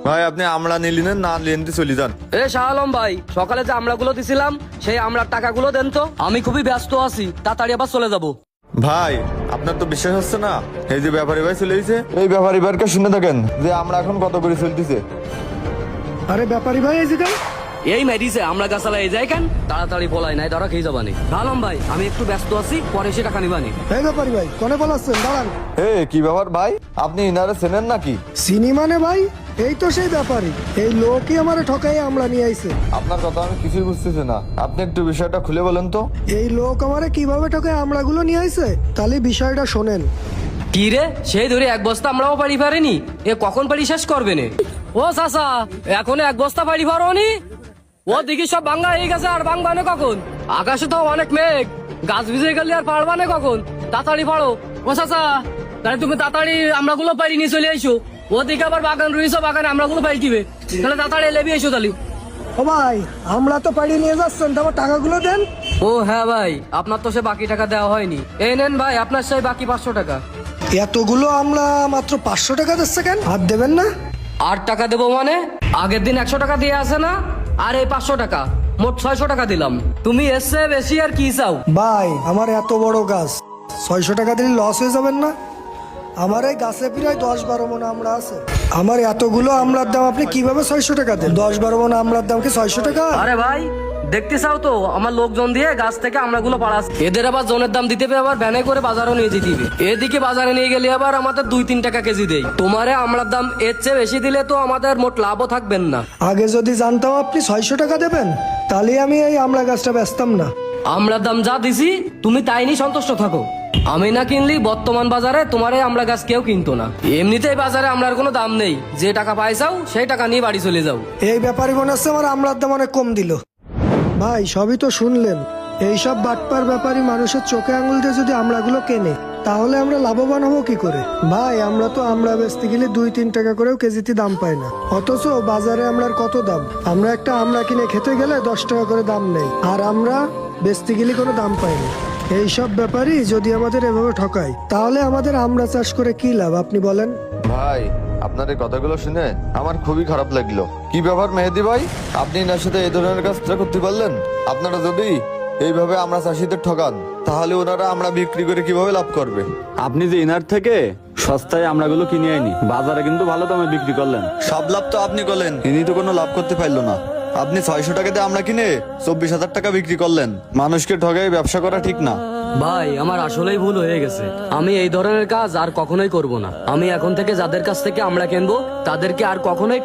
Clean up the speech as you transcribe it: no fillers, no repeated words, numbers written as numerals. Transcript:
ভাই আপনি আমলা নিলেন না লেনতে চলে যান। এ শাহ আলম ভাই, সকালে যে আমড়াগুলো দিছিলাম সেই আমড়ার টাকাগুলো দেন তো, আমি খুবই ব্যস্ত আছি, তাড়াতাড়ি আবার চলে যাব। ভাই আপনার তো বিশ্বাস হচ্ছে না, এই যে ব্যাপারী ভাই চলে এসেছে, এই ব্যাপারী ভাইকে শুনে থাকেন যে আমরা এখন কত করে চলতেছে। আরে ব্যাপারী ভাই এই যে এই মেডিসে আমরা গাছালা এই যাই কেন, তাড়াতাড়ি বলাই নাই ধরা খেয়ে যাবানি। শাহ আলম ভাই আমি একটু ব্যস্ত আছি, পরে সে টাকা নিবানি। এই ব্যাপারী ভাই কোনে বলাচ্ছেন, দাঁড়ান। কি ব্যাপার ভাই, আপনি ইনারে চেনেন নাকি? চিনি মানে ভাই, এই তো সেই ব্যাপারী, এই লোকই আমারে ঠকাই আমরা নিয়ে আইছে। আপনার কথা আমি কিছুই বুঝতেছি না, আপনি একটু বিষয়টা খুলে বলেন তো। এই লোক আমারে কিভাবে ঠকাই আমরাগুলো নিয়ে আইছে, তাহলে বিষয়টা শোনেন। কি রে, সেই ধরে এক বস্তা আমরাও পারি পারেনি, এ কখন পারি শেষ করবে নে? ও চাচা, এখন এক বস্তা পারি পারোনি? ও দিকে সব ভাঙ্গা হয়ে গেছে, আর ভাঙবানে কখন? আকাশে তো অনেক মেঘ, গাছ ভিজে গেলে আর পারবানে কখন? তাড়াতাড়ি পারো। ও চাচা, তাহলে তুমি তাড়াতাড়ি আমরাগুলো পারি নিয়ে চলে আইসো। ওদিকে আবার বাগান রয়েছে, বাগানে আমরাগুলো পাই দিবে, তাহলে তাড়াতাড়ি লেবি এসো তাহলে। ও ভাই, আমরা তো পাড়ি নিয়ে যাচ্ছেন, তারপর টাকাগুলো দেন। ও হ্যাঁ ভাই, আপনার তো সে বাকি টাকা দেওয়া হয়নি, এই নেন ভাই আপনার সেই বাকি 500 টাকা। এতগুলো আমরা মাত্র 500 টাকা দিচ্ছে কেন, আর দেবেন না? 8 টাকা দেবো মানে? আগের দিন 100 টাকা দিয়ে আসে না, আর এই 500 টাকা, মোট 600 টাকা দিলাম। তুমি এসছে বেশি আর কি চাও? ভাই আমার এত বড় গাছ, 600 টাকা দিলে লস হয়ে যাবেন না? আমার এই গাছে প্রায় 10-12 মণ আমরা আছে, আমার এতগুলো আমড়ার দাম আপনি কিভাবে 600 টাকা দেন? 10-12 মণ আমড়ার দাম কি 600 টাকা? আরে ভাই দেখতে চাও তো, আমার লোকজন দিয়ে গাছ থেকে আমরাগুলো পাড়াস, এদের আবার জনের দাম দিতে হবে, আবার ভ্যানে করে বাজারও নিয়ে যেতে হবে। এদিকে বাজারে নিয়ে গেলে আবার আমাদের 2-3 টাকা কেজি দেয়, তোমারে আমরার দাম এর চেয়ে বেশি দিলে তো আমাদের মোট লাভও থাকবেন না। আগে যদি জানতাম আপনি 600 টাকা দেবেন, তাহলে আমি এই আমড়া গাছটা বেচতাম না। আমরার দাম যা দিছি তুমি তাই নিয়ে সন্তুষ্ট থাকো, আমি না কিনলি বর্তমান বাজারে তোমার এই আমড়া গাছ কেউ কিনতো না। এমনিতেই বাজারে আমরার কোনো দাম নেই, যে টাকা পাইছাও সেই টাকা নিয়ে বাড়ি চলে যাও। এই ব্যাপারই মনে হচ্ছে আমার আমড়ার দাম অনেক কম দিল। ভাই সবই তো শুনলেন, এইসব বাটপার ব্যাপারী মানুষের চোখে আঙুল দিয়ে যদি আমড়াগুলো কেনে, তাহলে আমরা লাভবান হবো কি করে? ভাই আমরা তো আমড়া বেচতে গেলে 2-3 টাকা করেও কেজিতে দাম পাই না, অথচ বাজারে আমড়ার কত দাম। আমরা একটা আমড়া কিনে খেতে গেলে 10 টাকা করে দাম নেই, আর আমরা বেচতে গেলে কোনো দাম পাই না। এইসব ব্যাপারই যদি আমাদের এভাবে ঠকায়, তাহলে আমাদের আমড়া চাষ করে কি লাভ আপনি বলেন? ভাই আপনার এই কথাগুলো শুনে আমার খুবই খারাপ লাগলো। কি ব্যাপার মেহেদি ভাই, আপনি এনার সাথে এই ধরনের কাজটা করতে পারলেন? আপনারা যদি এইভাবে আমরা চাষিদের ঠকান, তাহলে ওনারা আমরা বিক্রি করে কিভাবে লাভ করবে? আপনি যে ইনার থেকে সস্তায় আমড়াগুলো কিনে আইনি, বাজারে কিন্তু ভালো দামে বিক্রি করলেন। সব লাভ তো আপনি করলেন, ইনি তো কোনো লাভ করতে পারলো না। আপনি 600 টাকা দিয়ে আমরা কিনে 24,000 টাকা বিক্রি করলেন। মানুষকে ঠকাই ব্যবসা করা ঠিক না। ভাই আমার আসলেই ভুল হয়ে গেছে, আমি এই ধরনের কাজ আর কখনোই করব না। আমি এখন থেকে যাদের কাছ থেকে আমরা কিনবো তাদেরকে আর কখনোই